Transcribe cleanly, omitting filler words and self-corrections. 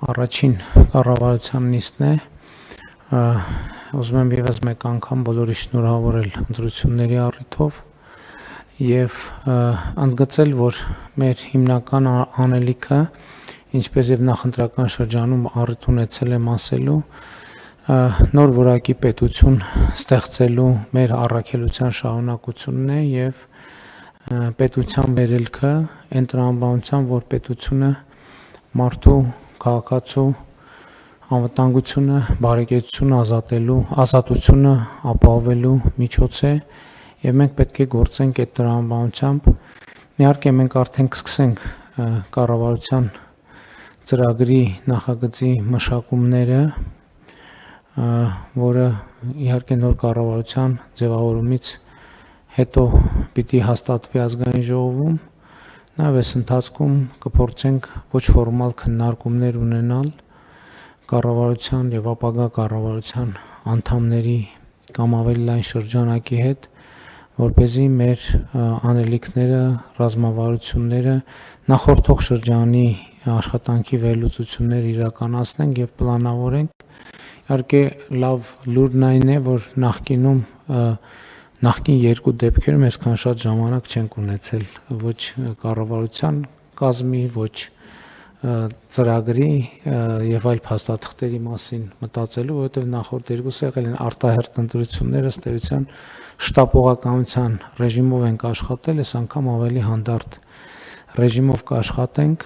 Առաջին կառավարության նիստն է, ուզում եմ ևս մեկ անգամ բոլորի շնորհավորել ընտրությունների առիթով և ընդգծել, որ մեր հիմնական անելիքը, ինչպես և նախընտրական շրջանում առիթ ունեցել եմ ասելու, նոր որակի պետություն ստեղծելու մեր առաքելության շարունակությունն է և պետության վերելքը այն տրամաբանությամբ, որ պետությունը մարդու, քաղաքացու անվտանգությունը, բարեկեցությունը ազատությունը ապահովելու միջոց է և մենք պետք է գործենք այդ տրամաբանությամբ, իհարկե մենք արդեն կսկսենք կառավարության ծրագրի նախագծի մշակումները, որը իհարկե նոր կառավարության ձևավորումից հետո պիտի հաստատվի ազգային ժողովում, նաև այս ընթացքում կփորձենք ոչ ֆորմալ քննարկումներ ունենալ կառավարության և ապագա կառավարության անդամների կամ ավելի լայն շրջանակի հետ, որպեսզի մեր անելիքները, ռազմավարությունները նախորդող շրջանի աշխատանքի վերլուծություններ իրականացնենք և պլանավորենք, իհարկե լավ լուրն այն է, որ նախկին երկու դեպքերում այսքան շատ ժամանակ չենք ունեցել ոչ կառավարության կազմի, ոչ ծրագրի և այլ փաստաթղթերի մասին մտածելու, որովհետև նախորդ երկուսը եղել են արտահերթ ընտրություններ, ըստ էության շտապողականության ռեժիմով ենք աշխատել, այս անգամ ավելի հանդարտ ռեժիմով կաշխատենք,